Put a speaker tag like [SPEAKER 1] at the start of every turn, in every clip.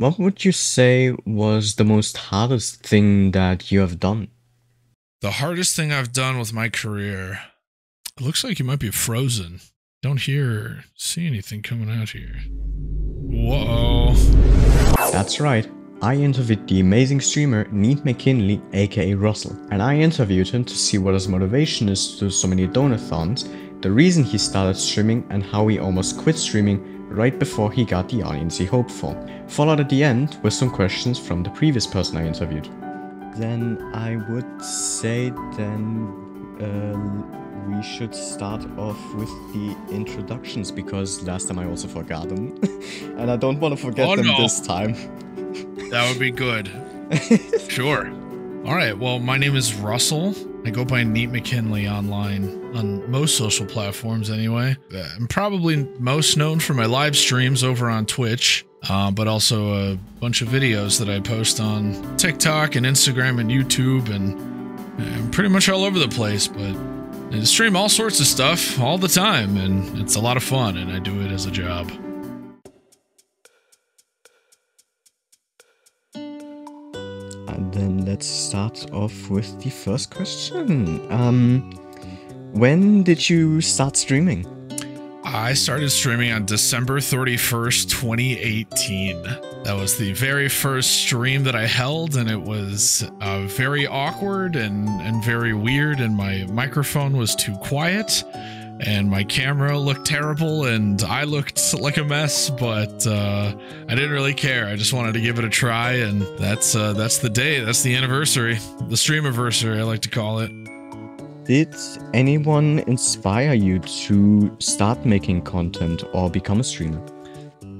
[SPEAKER 1] What would you say was the most hardest thing that you have done?
[SPEAKER 2] The hardest thing I've done with my career. It looks like you might be frozen. Don't see anything coming out here. Whoa.
[SPEAKER 1] That's right. I interviewed the amazing streamer NeatMcKinley, aka Russell, and I interviewed him to see what his motivation is to do so many donathons, the reason he started streaming, and how he almost quit streaming right before he got the audience he hoped for. Followed at the end with some questions from the previous person I interviewed. Then I would say we should start off with the introductions, because last time I also forgot them and I don't want to forget them this time.
[SPEAKER 2] That would be good. Sure. All right, well, my name is Russell. I go by NeatMcKinley online on most social platforms anyway. I'm probably most known for my live streams over on Twitch, but also a bunch of videos that I post on TikTok and Instagram and YouTube, and I'm pretty much all over the place, but I stream all sorts of stuff all the time, and it's a lot of fun, and I do it as a job.
[SPEAKER 1] And then let's start off with the first question. When did you start streaming?
[SPEAKER 2] I started streaming on December 31st, 2018. That was the very first stream that I held, and it was very awkward and very weird, and my microphone was too quiet, and my camera looked terrible, and I looked like a mess, but I didn't really care. I just wanted to give it a try, and that's the day. That's the anniversary. The stream-iversary, I like to call it.
[SPEAKER 1] Did anyone inspire you to start making content or become a streamer?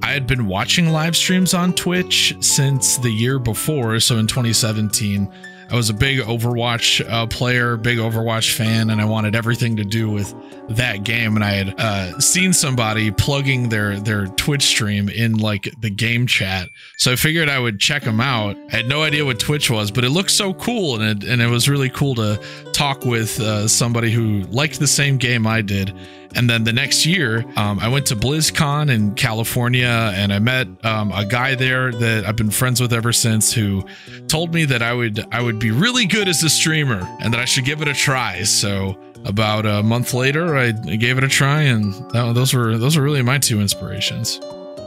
[SPEAKER 2] I had been watching live streams on Twitch since the year before, so in 2017. I was a big Overwatch player, big Overwatch fan, and I wanted everything to do with that game. And I had seen somebody plugging their Twitch stream in like the game chat, so I figured I would check them out. I had no idea what Twitch was, but it looked so cool, and it was really cool to talk with somebody who liked the same game I did. And then the next year, I went to BlizzCon in California, and I met a guy there that I've been friends with ever since, who told me that I would be really good as a streamer and that I should give it a try. So about a month later, I gave it a try, and those were really my two inspirations.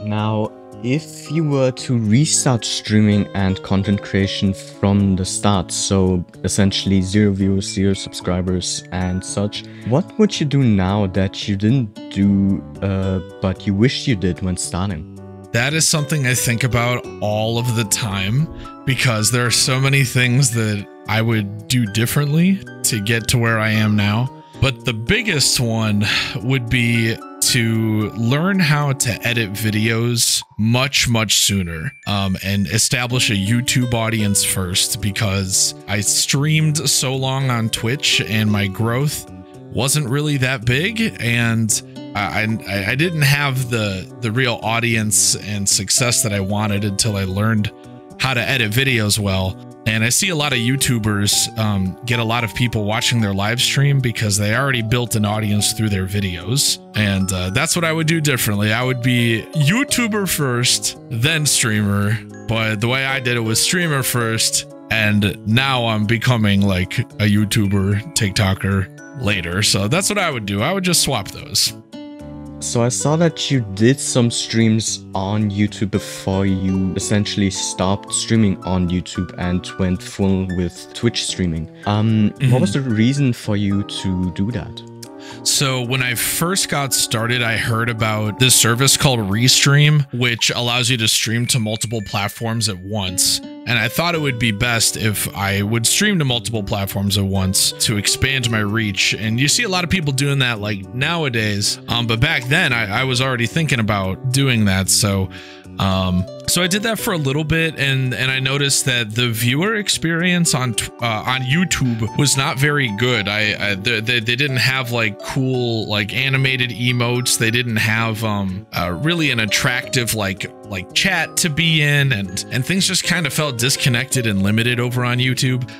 [SPEAKER 1] Now, if you were to restart streaming and content creation from the start, so essentially 0 views, 0 subscribers and such, what would you do now that you didn't do but you wished you did when starting?
[SPEAKER 2] That is something I think about all of the time, because there are so many things that I would do differently to get to where I am now. But the biggest one would be to learn how to edit videos much sooner, and establish a YouTube audience first, because I streamed so long on Twitch and my growth wasn't really that big, and I didn't have the real audience and success that I wanted until I learned how to edit videos well. And I see a lot of YouTubers get a lot of people watching their live stream because they already built an audience through their videos. And that's what I would do differently. I would be YouTuber first, then streamer. But the way I did it was streamer first, and now I'm becoming like a YouTuber, TikToker later. So that's what I would do. I would just swap those.
[SPEAKER 1] So I saw that you did some streams on YouTube before you essentially stopped streaming on YouTube and went full with Twitch streaming. What was the reason for you to do that?
[SPEAKER 2] So when I first got started, I heard about this service called Restream, which allows you to stream to multiple platforms at once. And I thought it would be best if I would stream to multiple platforms at once to expand my reach. And you see a lot of people doing that like nowadays. But back then I was already thinking about doing that. So I did that for a little bit, and I noticed that the viewer experience on YouTube was not very good. They didn't have like cool like animated emotes. They didn't have really an attractive like like chat to be in, and things just kind of felt disconnected and limited over on YouTube.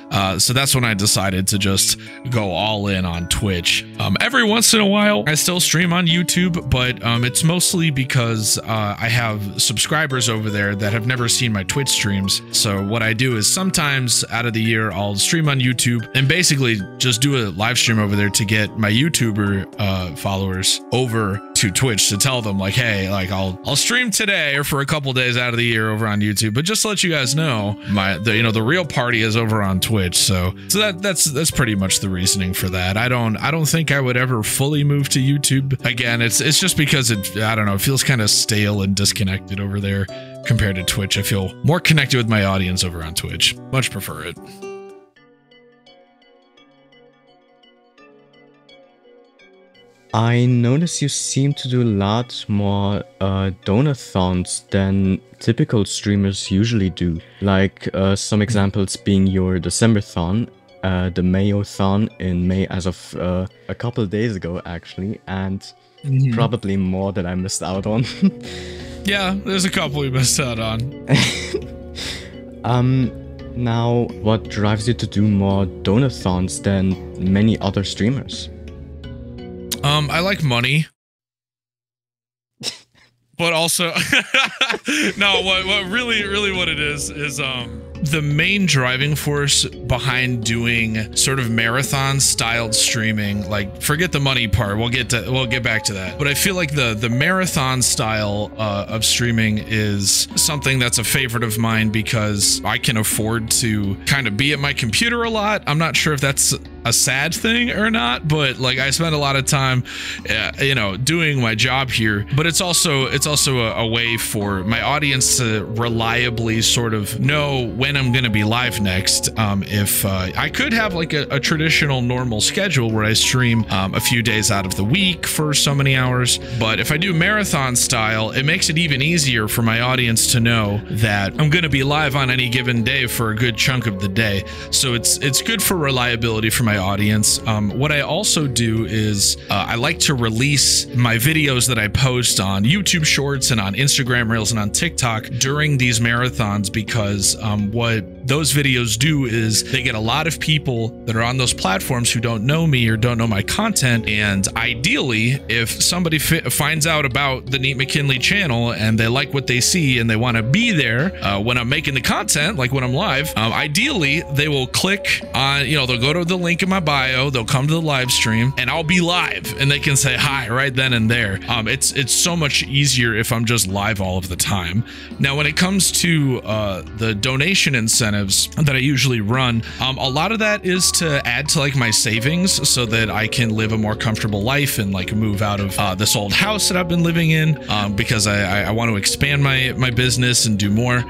[SPEAKER 2] So that's when I decided to just go all in on Twitch. Every once in a while, I still stream on YouTube, but it's mostly because I have subscribers over there that have never seen my Twitch streams. So what I do is sometimes out of the year, I'll stream on YouTube and basically just do a live stream over there to get my YouTuber followers over to Twitch to tell them like, hey, like I'll stream today or for a couple days out of the year over on YouTube, but just to let you guys know, the real party is over on Twitch. So that's pretty much the reasoning for that. I don't think I would ever fully move to YouTube again. It's just because I don't know, it feels kind of stale and disconnected over there compared to Twitch. I feel more connected with my audience over on Twitch. Much prefer it.
[SPEAKER 1] I notice you seem to do a lot more donathons than typical streamers usually do. Like some examples being your December-thon, the Mayo-thon in May as of a couple of days ago actually, and probably more that I missed out on.
[SPEAKER 2] Yeah, there's a couple we missed out on.
[SPEAKER 1] Now, what drives you to do more donathons than many other streamers?
[SPEAKER 2] I like money. But also no, what really what it is the main driving force behind doing sort of marathon styled streaming, like forget the money part, we'll get back to that, but I feel like the marathon style of streaming is something that's a favorite of mine because I can afford to kind of be at my computer a lot. I'm not sure if that's a sad thing or not, but like I spend a lot of time doing my job here, but it's also a way for my audience to reliably sort of know when I'm gonna be live next. If I could have like a traditional normal schedule where I stream a few days out of the week for so many hours, but if I do marathon style, it makes it even easier for my audience to know that I'm gonna be live on any given day for a good chunk of the day. So it's good for reliability for my audience. What I also do is I like to release my videos that I post on YouTube Shorts and on Instagram Reels and on TikTok during these marathons, because what those videos do is they get a lot of people that are on those platforms who don't know me or don't know my content, and ideally if somebody finds out about the NeatMcKinley channel and they like what they see and they want to be there when I'm making the content, like when I'm live, ideally they will click on, they'll go to the link in my bio, they'll come to the live stream, and I'll be live and they can say hi right then and there. It's so much easier if I'm just live all of the time. Now when it comes to the donation incentives that I usually run, a lot of that is to add to like my savings so that I can live a more comfortable life and like move out of this old house that I've been living in, because I want to expand my business and do more.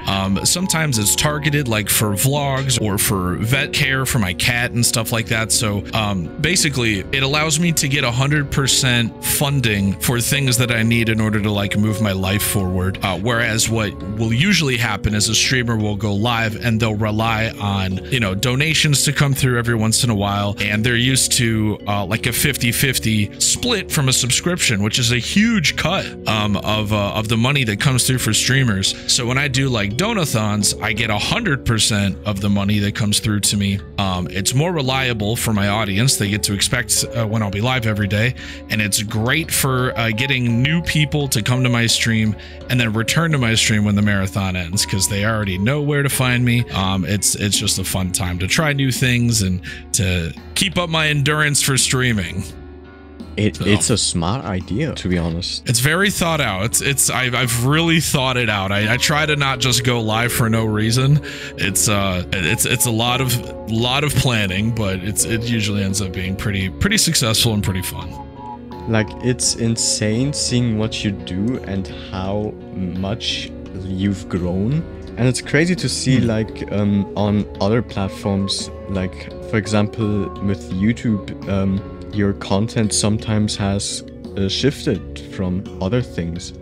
[SPEAKER 2] Sometimes it's targeted like for vlogs or for vet care for my cat and stuff like that. So basically it allows me to get 100% funding for things that I need in order to like move my life forward. Whereas what will usually happen is a streamer will go live and they'll rely on, donations to come through every once in a while. And they're used to like a 50-50 split from a subscription, which is a huge cut of the money that comes through for streamers. So when I do like donathons, I get 100% of the money that comes through to me. It's more reliable for my audience. They get to expect when I'll be live every day. And it's great for getting new people to come to my stream and then return to my stream when the marathon ends, because they already know where to find me. It's just a fun time to try new things and to keep up my endurance for streaming.
[SPEAKER 1] It's a smart idea, to be honest.
[SPEAKER 2] It's very thought out. I've really thought it out. I try to not just go live for no reason. It's a lot of planning, but it usually ends up being pretty successful and pretty fun.
[SPEAKER 1] Like, it's insane seeing what you do and how much you've grown. And it's crazy to see like on other platforms, like for example with YouTube, your content sometimes has shifted from other things.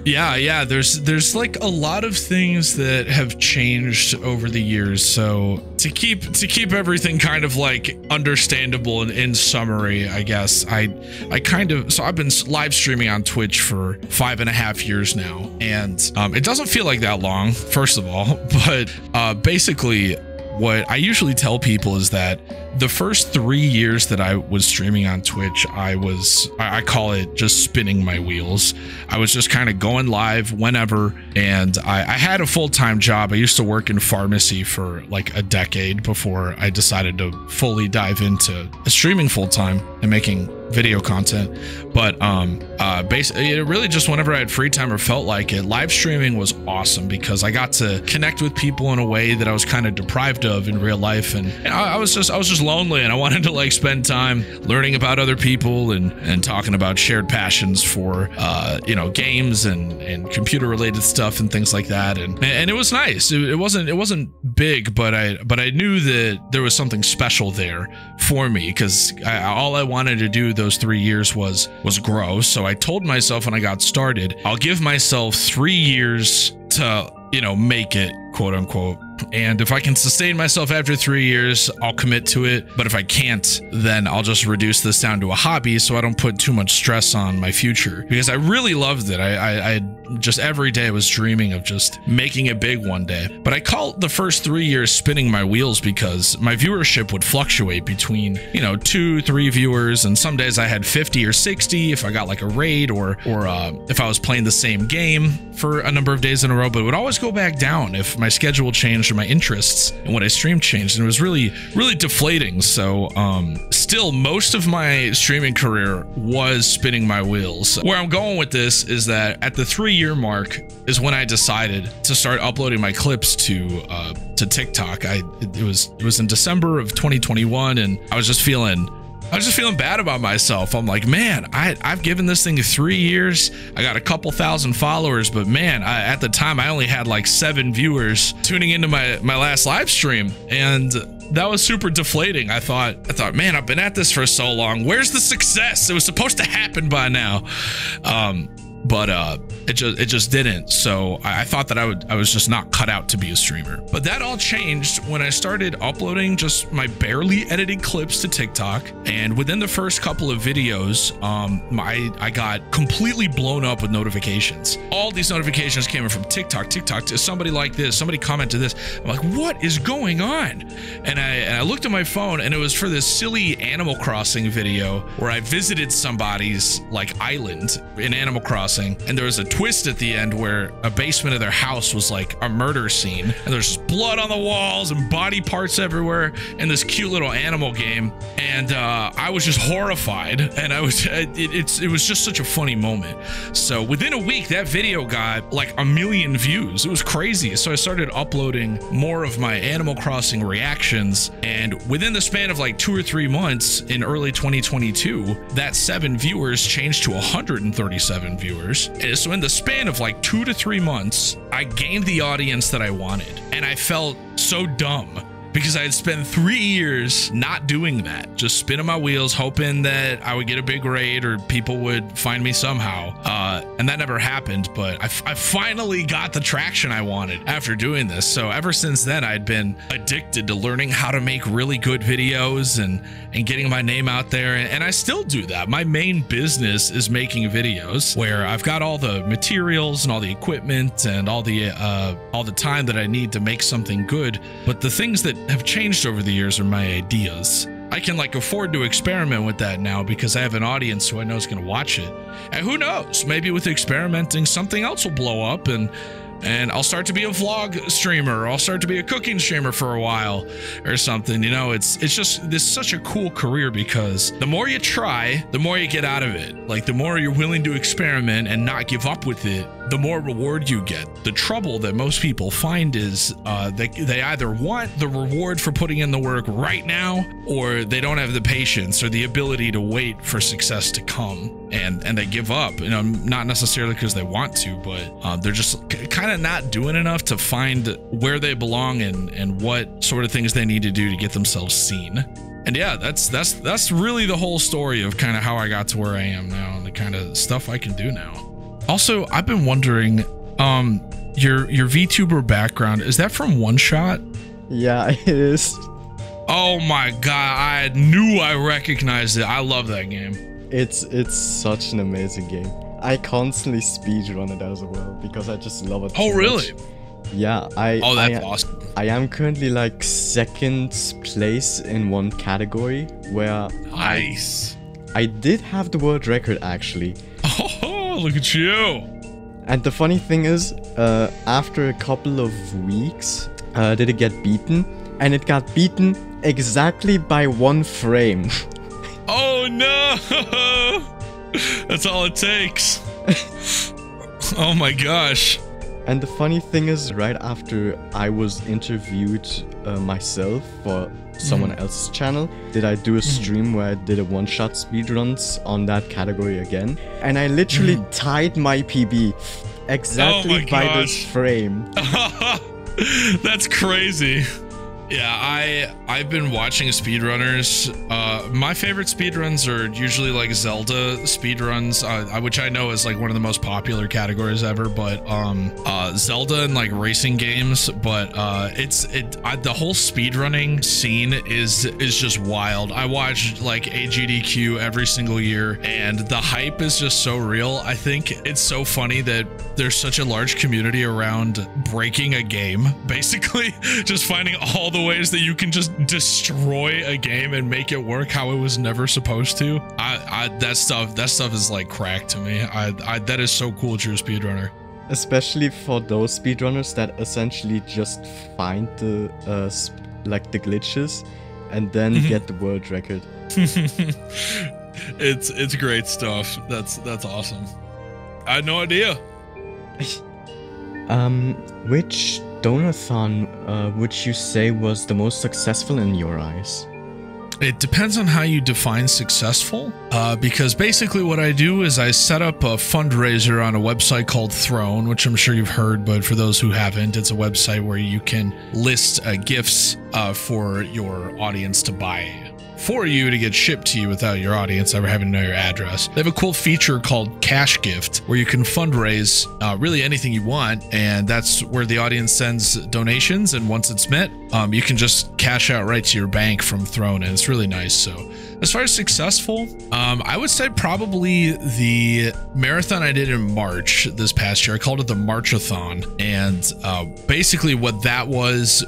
[SPEAKER 2] Yeah, there's like a lot of things that have changed over the years. So to keep everything kind of like understandable and in summary, I guess I've been live streaming on Twitch for 5.5 years now, and it doesn't feel like that long, first of all, but basically what I usually tell people is that the first 3 years that I was streaming on Twitch, I call it just spinning my wheels. I was just kind of going live whenever, and I had a full-time job. I used to work in pharmacy for like a decade before I decided to fully dive into streaming full-time and making video content. But basically, it really just whenever I had free time or felt like it, live streaming was awesome because I got to connect with people in a way that I was kind of deprived of in real life, and I was just lonely, and I wanted to like spend time learning about other people and talking about shared passions for games and computer related stuff and things like that, and it was nice. It wasn't big, but I knew that there was something special there for me because all I wanted to do those 3 years was grow. So I told myself when I got started, I'll give myself 3 years to make it, quote unquote. And if I can sustain myself after 3 years, I'll commit to it. But if I can't, then I'll just reduce this down to a hobby so I don't put too much stress on my future, because I really loved it. I just every day was dreaming of just making it big one day. But I call the first 3 years spinning my wheels because my viewership would fluctuate between 2-3 viewers, and some days I had 50 or 60 if I got like a raid or if I was playing the same game for a number of days in a row. But it would always go back down if my schedule changed or my interests and what I streamed changed, and it was really deflating. So still, most of my streaming career was spinning my wheels. Where I'm going with this is that at the 3-year mark is when I decided to start uploading my clips to TikTok. It was in December of 2021, and I was just feeling bad about myself. I'm like, man, I've given this thing 3 years. I got a couple thousand followers, but man, at the time I only had like 7 viewers tuning into my last live stream, and that was super deflating. I thought, man, I've been at this for so long. Where's the success? It was supposed to happen by now. But it just didn't. So I thought that I was just not cut out to be a streamer. But that all changed when I started uploading just my barely edited clips to TikTok. And within the first couple of videos, I got completely blown up with notifications. All these notifications came in from TikTok. Somebody like this, somebody commented this. I'm like, what is going on? And I looked at my phone, and it was for this silly Animal Crossing video where I visited somebody's like island in Animal Crossing. And there was a twist at the end where a basement of their house was like a murder scene, and there's blood on the walls and body parts everywhere in this cute little animal game. And I was just horrified, and it was just such a funny moment. So within a week, that video got like 1 million views. It was crazy. So I started uploading more of my Animal Crossing reactions, and within the span of like 2 or 3 months in early 2022, that 7 viewers changed to 137 viewers. And so in the span of like 2 to 3 months, I gained the audience that I wanted. And I felt so dumb because I had spent 3 years not doing that, just spinning my wheels, hoping that I would get a big raid or people would find me somehow. And that never happened, but I finally got the traction I wanted after doing this. So ever since then, I'd been addicted to learning how to make really good videos and getting my name out there. And I still do that. My main business is making videos, where I've got all the materials and all the equipment and all the time that I need to make something good. But the things that have changed over the years are my ideas. I can like afford to experiment with that now because I have an audience who I know is going to watch it. And who knows, maybe with experimenting, something else will blow up, and I'll start to be a vlog streamer, or I'll start to be a cooking streamer for a while or something. It's just this such a cool career because the more you try, the more you get out of it. Like the more you're willing to experiment and not give up with it, the more reward you get. The trouble that most people find is they either want the reward for putting in the work right now, or they don't have the patience or the ability to wait for success to come, and they give up. Not necessarily because they want to, but they're just kind of not doing enough to find where they belong and what sort of things they need to do to get themselves seen. And yeah, that's really the whole story of kind of how I got to where I am now and the kind of stuff I can do now. Also, I've been wondering, your VTuber background, is that from One Shot?
[SPEAKER 1] Yeah, it is.
[SPEAKER 2] Oh my god, I knew I recognized it. I love that game.
[SPEAKER 1] It's such an amazing game. I constantly speedrun it as well because I just love it.
[SPEAKER 2] Oh, really?
[SPEAKER 1] Much. Yeah,
[SPEAKER 2] that's awesome.
[SPEAKER 1] I am currently like second place in one category where
[SPEAKER 2] nice.
[SPEAKER 1] I did have the world record actually.
[SPEAKER 2] Oh, look at you.
[SPEAKER 1] And the funny thing is, after a couple of weeks, did it get beaten? And it got beaten exactly by 1 frame.
[SPEAKER 2] Oh no! That's all it takes. Oh my gosh.
[SPEAKER 1] And the funny thing is, right after I was interviewed myself for someone else's channel, did I do a stream where I did a one-shot speedruns on that category again. And I literally tied my PB exactly by this frame.
[SPEAKER 2] That's crazy. Yeah, I've been watching speedrunners. My favorite speedruns are usually like Zelda speedruns, which I know is like one of the most popular categories ever, but Zelda and like racing games, but the whole speedrunning scene is just wild. I watch like AGDQ every single year and the hype is just so real. I think it's so funny that there's such a large community around breaking a game, basically just finding all the ways that you can just destroy a game and make it work how it was never supposed to. That stuff is like crack to me. That is so cool that you're a speedrunner.
[SPEAKER 1] Especially for those speedrunners that essentially just find the like the glitches and then get the world record.
[SPEAKER 2] It's great stuff. That's awesome. I had no idea.
[SPEAKER 1] Which donathon would you say was the most successful in your eyes?
[SPEAKER 2] It depends on how you define successful, because basically what I do is I set up a fundraiser on a website called Throne, which I'm sure you've heard, but for those who haven't, it's a website where you can list gifts for your audience to buy for you to get shipped to you without your audience ever having to know your address. They have a cool feature called Cash Gift where you can fundraise really anything you want, and that's where the audience sends donations, and once it's met, you can just cash out right to your bank from Throne, and it's really nice. So as far as successful, I would say probably the marathon I did in March this past year. I called it the Marchathon, and basically what that was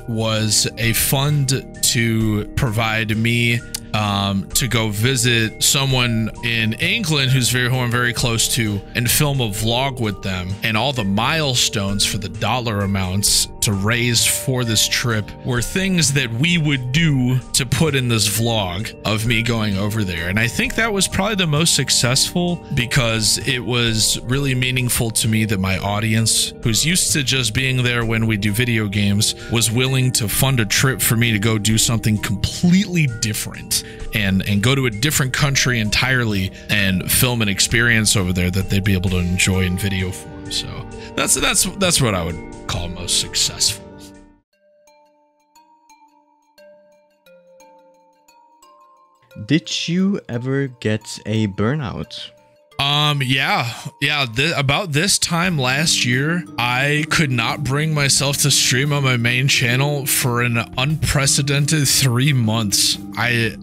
[SPEAKER 2] a fund to provide me to go visit someone in England who I'm very close to and film a vlog with them, and all the milestones for the dollar amounts to raise for this trip were things that we would do to put in this vlog of me going over there. And I think that was probably the most successful because it was really meaningful to me that my audience, who's used to just being there when we do video games, was willing to fund a trip for me to go do something completely different and go to a different country entirely and film an experience over there that they'd be able to enjoy in video form. So that's what I would call most successful.
[SPEAKER 1] Did you ever get a burnout?
[SPEAKER 2] Yeah. About this time last year, I could not bring myself to stream on my main channel for an unprecedented 3 months.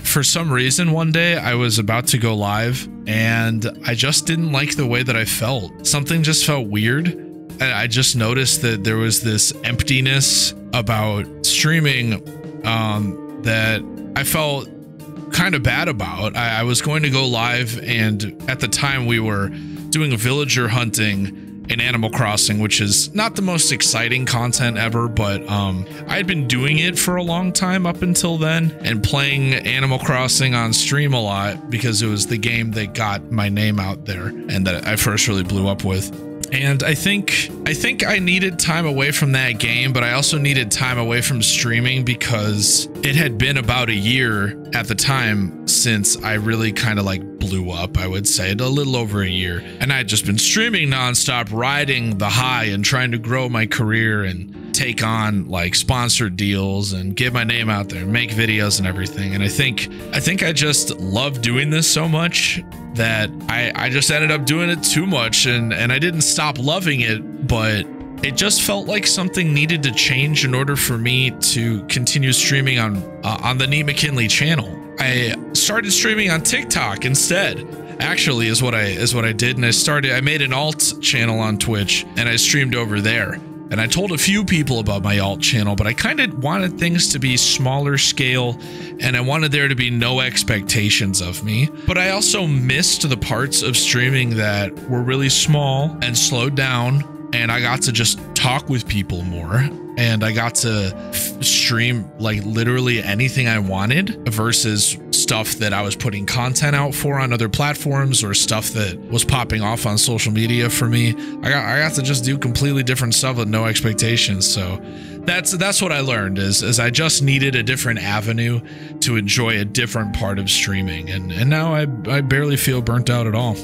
[SPEAKER 2] For some reason, one day I was about to go live and I just didn't like the way that I felt. Something just felt weird. And I just noticed that there was this emptiness about streaming, that I felt kind of bad about. I was going to go live, and at the time we were doing villager hunting in Animal Crossing, which is not the most exciting content ever, but I had been doing it for a long time up until then and playing Animal Crossing on stream a lot because it was the game that got my name out there and that I first really blew up with. And I think I needed time away from that game, but I also needed time away from streaming because it had been about a year at the time since I really kind of like blew up, I would say, a little over a year. And I had just been streaming nonstop, riding the high and trying to grow my career. And take on like sponsored deals and get my name out there and make videos and everything. And I think I just love doing this so much that I just ended up doing it too much, and I didn't stop loving it, but it just felt like something needed to change in order for me to continue streaming on the NeatMcKinley channel. I started streaming on TikTok instead. Actually, is what I did, and I made an alt channel on Twitch, and I streamed over there. And I told a few people about my alt channel, but I kind of wanted things to be smaller scale, and I wanted there to be no expectations of me. But I also missed the parts of streaming that were really small and slowed down, and I got to just talk with people more. And I got to stream like literally anything I wanted versus stuff that I was putting content out for on other platforms or stuff that was popping off on social media for me. I got to just do completely different stuff with no expectations. So that's what I learned is I just needed a different avenue to enjoy a different part of streaming. And now I barely feel burnt out at all.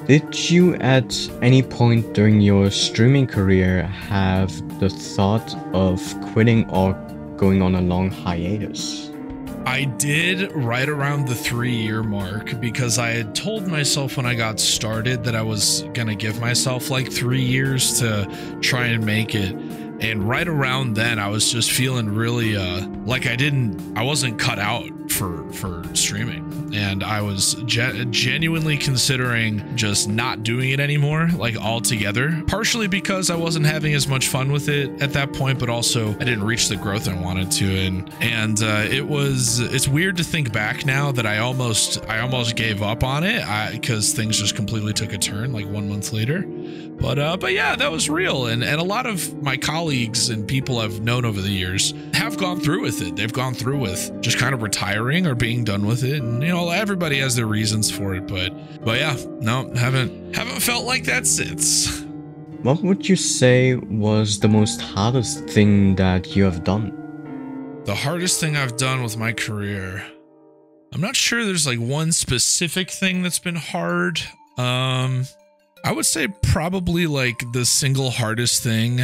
[SPEAKER 1] Did you at any point during your streaming career have the thought of quitting or going on a long hiatus?
[SPEAKER 2] I did right around the 3-year mark, because I had told myself when I got started that I was gonna give myself like 3 years to try and make it. And right around then, I was just feeling really like I wasn't cut out for streaming. And I was genuinely considering just not doing it anymore, like altogether. Partially because I wasn't having as much fun with it at that point, but also I didn't reach the growth I wanted to. And it's weird to think back now that I almost gave up on it because things just completely took a turn like 1 month later. But yeah, that was real. And a lot of my colleagues and people I've known over the years have gone through with it. They've gone through with just kind of retiring or being done with it. And, you know, everybody has their reasons for it. But yeah, no, haven't felt like that since.
[SPEAKER 1] What would you say was the most hardest thing that you have done?
[SPEAKER 2] The hardest thing I've done with my career. I'm not sure there's like one specific thing that's been hard. I would say probably like the single hardest thing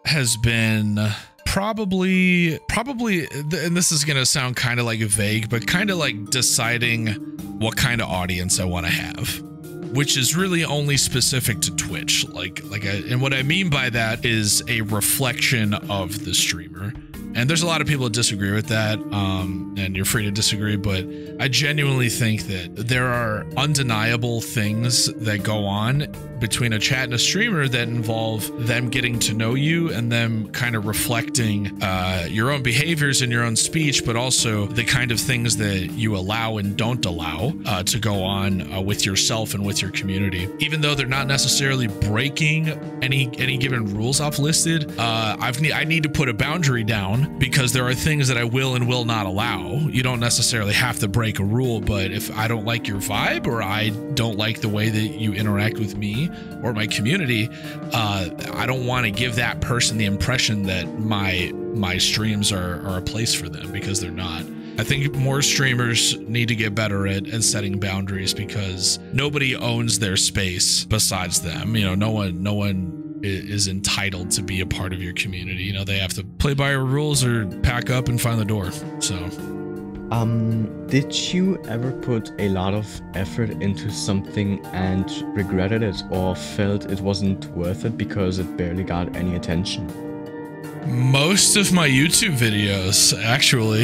[SPEAKER 2] has been probably, and this is going to sound kind of like vague, but kind of like deciding what kind of audience I want to have, which is really only specific to Twitch. And what I mean by that is a reflection of the streamer. And there's a lot of people that disagree with that, and you're free to disagree, but I genuinely think that there are undeniable things that go on between a chat and a streamer that involve them getting to know you and them kind of reflecting your own behaviors and your own speech, but also the kind of things that you allow and don't allow to go on with yourself and with your community. Even though they're not necessarily breaking any given rules I've listed, I need to put a boundary down, because there are things that I will and will not allow. You don't necessarily have to break a rule, but if I don't like your vibe or I don't like the way that you interact with me or my community, I don't want to give that person the impression that my streams are a place for them, because they're not. I think more streamers need to get better at setting boundaries, because nobody owns their space besides them. You know, no one is entitled to be a part of your community. You know, they have to play by your rules or pack up and find the door. So
[SPEAKER 1] did you ever put a lot of effort into something and regretted it, or felt it wasn't worth it because it barely got any attention?
[SPEAKER 2] Most of my YouTube videos, actually.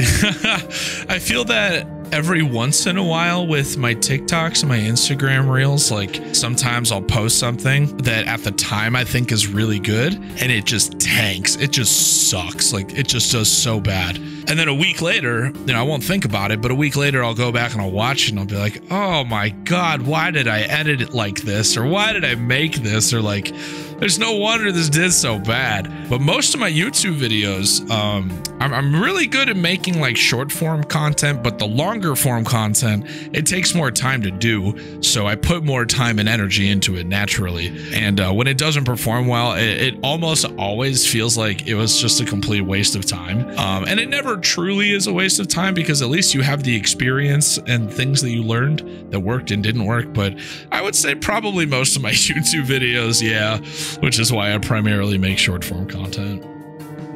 [SPEAKER 2] I feel that every once in a while with my TikToks and my Instagram reels, like sometimes I'll post something that at the time I think is really good and it just tanks. It just sucks. Like it just does so bad. And then a week later, you know, I won't think about it, but a week later I'll go back and I'll watch it and I'll be like, oh my God, why did I edit it like this? Or why did I make this? Or like, there's no wonder this did so bad. But most of my YouTube videos, I'm really good at making like short form content, but the longer form content, it takes more time to do. So I put more time and energy into it naturally. And when it doesn't perform well, it almost always feels like it was just a complete waste of time. And it never truly is a waste of time, because at least you have the experience and things that you learned that worked and didn't work. But I would say probably most of my YouTube videos, yeah, which is why I primarily make short form content.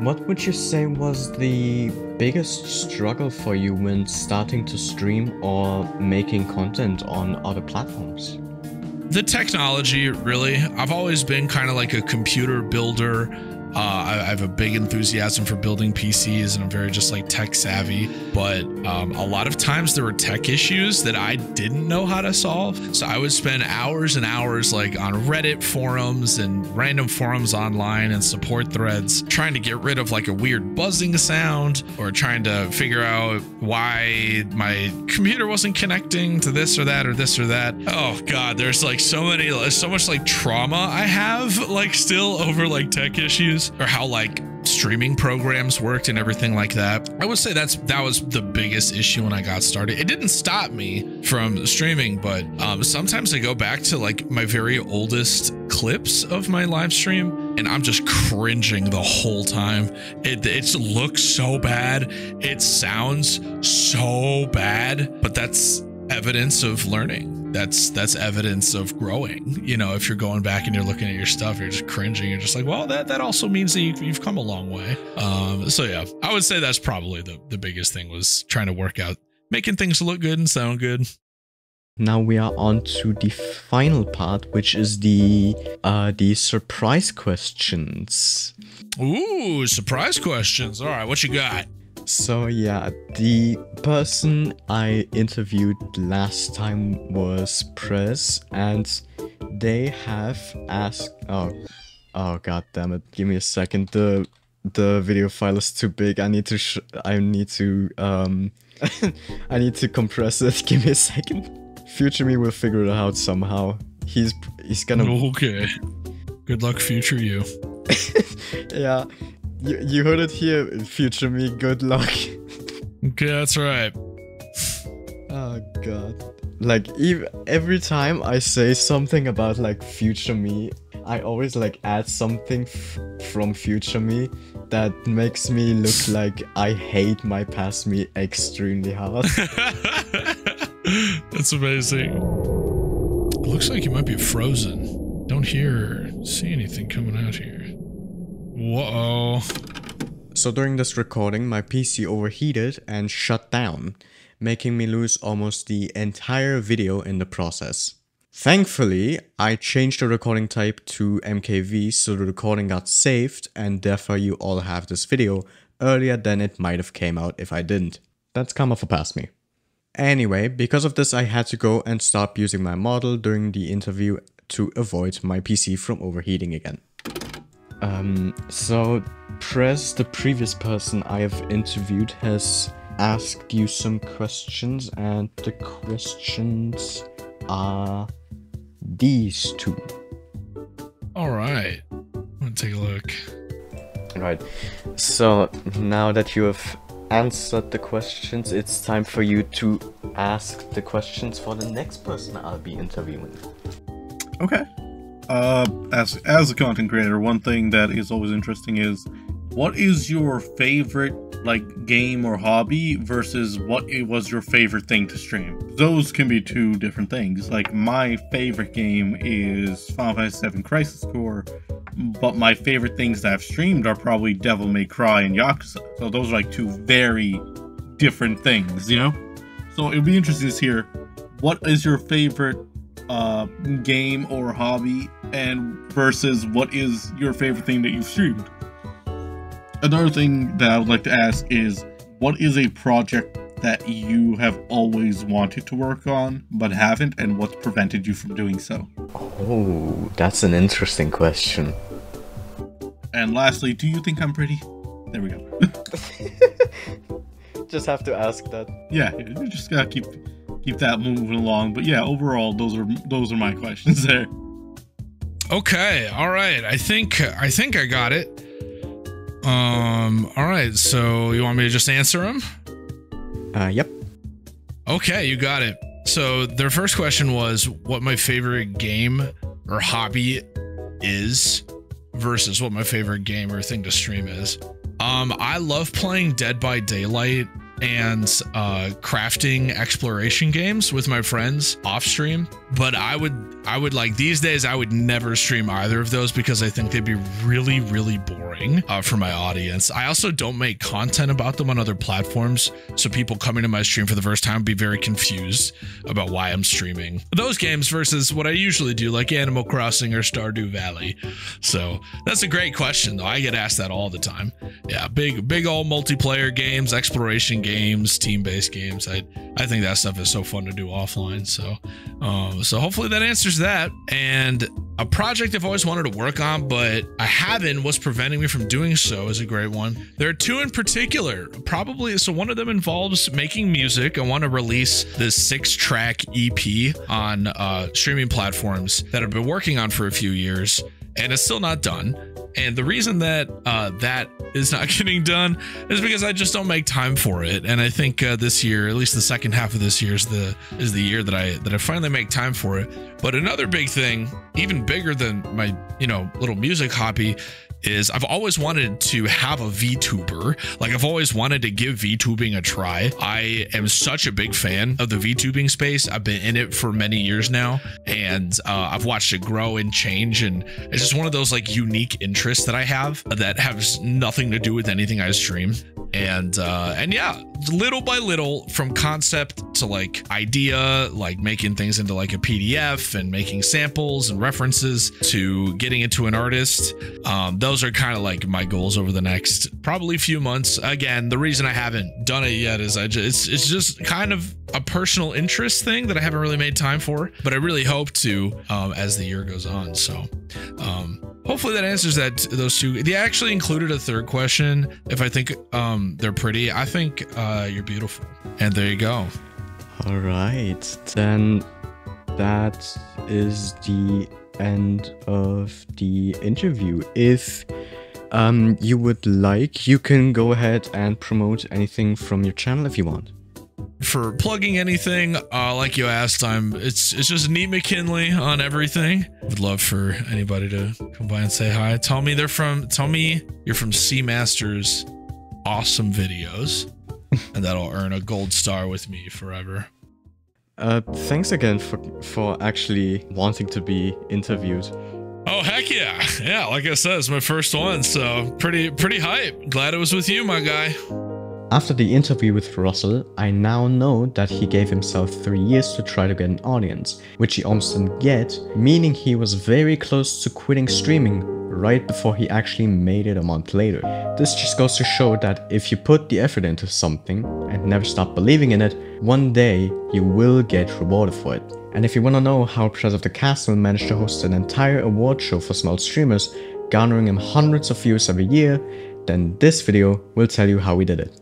[SPEAKER 1] What would you say was the biggest struggle for you when starting to stream or making content on other platforms?
[SPEAKER 2] The technology, really. I've always been kind of like a computer builder. I have a big enthusiasm for building PCs, and I'm very just like tech savvy, but a lot of times there were tech issues that I didn't know how to solve. So I would spend hours and hours like on Reddit forums and random forums online and support threads trying to get rid of like a weird buzzing sound, or trying to figure out why my computer wasn't connecting to this or that or this or that. Oh God, there's like so much like trauma I have like still over like tech issues, or how like streaming programs worked and everything like that. I would say that was the biggest issue when I got started. It didn't stop me from streaming, but sometimes I go back to like my very oldest clips of my live stream and I'm just cringing the whole time. It looks so bad. It sounds so bad, but that's evidence of learning. That's evidence of growing. You know, if you're going back and you're looking at your stuff, you're just cringing. You're just like, well, that also means that you've come a long way. So yeah, I would say that's probably the biggest thing, was trying to work out making things look good and sound good.
[SPEAKER 1] Now we are on to the final part, which is the surprise questions.
[SPEAKER 2] Ooh, surprise questions. All right, what you got?
[SPEAKER 1] So yeah, the person I interviewed last time was Prez, and they have asked, oh god damn it, give me a second, the video file is too big. I need to I need to compress it. Give me a second. Future me will figure it out somehow. He's gonna...
[SPEAKER 2] Okay. Good luck, future you.
[SPEAKER 1] Yeah. You heard it here, future me, good luck.
[SPEAKER 2] Okay, that's right.
[SPEAKER 1] Oh god. Like, every time I say something about like future me, I always like add something from future me that makes me look like I hate my past me extremely hard.
[SPEAKER 2] That's amazing. It looks like you might be frozen. Don't hear or see anything coming out here. Whoa.
[SPEAKER 1] So during this recording, my PC overheated and shut down, making me lose almost the entire video in the process. Thankfully, I changed the recording type to MKV so the recording got saved, and therefore you all have this video earlier than it might have came out if I didn't. That's karma for past me. Anyway, because of this I had to go and stop using my model during the interview to avoid my PC from overheating again. So Prez, the previous person I have interviewed, has asked you some questions, and the questions are these two.
[SPEAKER 2] Alright, I'm gonna take a look.
[SPEAKER 1] Right, so now that you have answered the questions, it's time for you to ask the questions for the next person I'll be interviewing.
[SPEAKER 3] Okay. As a content creator, one thing that is always interesting is, what is your favorite like game or hobby versus what it was your favorite thing to stream? Those can be two different things. Like, my favorite game is Final Fantasy VII Crisis Core, but my favorite things that I've streamed are probably Devil May Cry and Yakuza. So those are like two very different things, you know? So it'd be interesting to hear, what is your favorite game or hobby, and versus what is your favorite thing that you've streamed? Another thing that I would like to ask is, what is a project that you have always wanted to work on but haven't, and what's prevented you from doing so?
[SPEAKER 1] Oh, that's an interesting question.
[SPEAKER 3] And lastly, do you think I'm pretty? There we go.
[SPEAKER 1] Just have to ask that.
[SPEAKER 3] Yeah, you just gotta keep that moving along. But yeah, overall, those are my questions there.
[SPEAKER 2] Okay, all right. I think I got it. All right. So you want me to just answer them?
[SPEAKER 1] Yep.
[SPEAKER 2] Okay, you got it. So their first question was what my favorite game or hobby is versus what my favorite game or thing to stream is. I love playing Dead by Daylight and crafting exploration games with my friends off stream. But I would like, these days I would never stream either of those because I think they'd be really, really boring for my audience. I also don't make content about them on other platforms, so people coming to my stream for the first time would be very confused about why I'm streaming those games versus what I usually do, like Animal Crossing or Stardew Valley. So that's a great question, though. I get asked that all the time. Yeah, big old multiplayer games, exploration games, team-based games. I think that stuff is so fun to do offline. So hopefully that answers that. And a project I've always wanted to work on, but I haven't, what's preventing me from doing so, is a great one. There are two in particular, probably. So one of them involves making music. I want to release this 6-track EP on streaming platforms that I've been working on for a few years, and it's still not done. And the reason that that is not getting done is because I just don't make time for it. And I think this year, at least the second half of this year, is the year that I finally make time for it. But another big thing, even bigger than my little music hobby, is I've always wanted to have a VTuber. Like, I've always wanted to give VTubing a try. I am such a big fan of the VTubing space. I've been in it for many years now, and I've watched it grow and change, and it's just one of those like unique interests that I have that has nothing to do with anything I stream. And yeah, little by little, from concept to like idea, like making things into like a PDF and making samples and references, to getting into an artist. Those are kind of like my goals over the next probably few months. Again, the reason I haven't done it yet is it's just kind of a personal interest thing that I haven't really made time for, but I really hope to as the year goes on. So hopefully that answers those two. They actually included a third question. If I think they're pretty, I think you're beautiful. And there you go.
[SPEAKER 1] All right, then that is the end of the interview. If you would like, you can go ahead and promote anything from your channel if you want.
[SPEAKER 2] For plugging anything, like you asked, it's just NeatMcKinley on everything. Would love for anybody to come by and say hi. Tell me you're from Seamaster's awesome videos, and that'll earn a gold star with me forever.
[SPEAKER 1] Thanks again for actually wanting to be interviewed.
[SPEAKER 2] Oh, heck yeah. Yeah, like I said, it's my first one, so pretty hype. Glad it was with you, my guy.
[SPEAKER 1] After the interview with Russell, I now know that he gave himself 3 years to try to get an audience, which he almost didn't get, meaning he was very close to quitting streaming right before he actually made it a month later. This just goes to show that if you put the effort into something and never stop believing in it, one day you will get rewarded for it. And if you want to know how Press of the Castle managed to host an entire award show for small streamers, garnering him hundreds of views every year, then this video will tell you how we did it.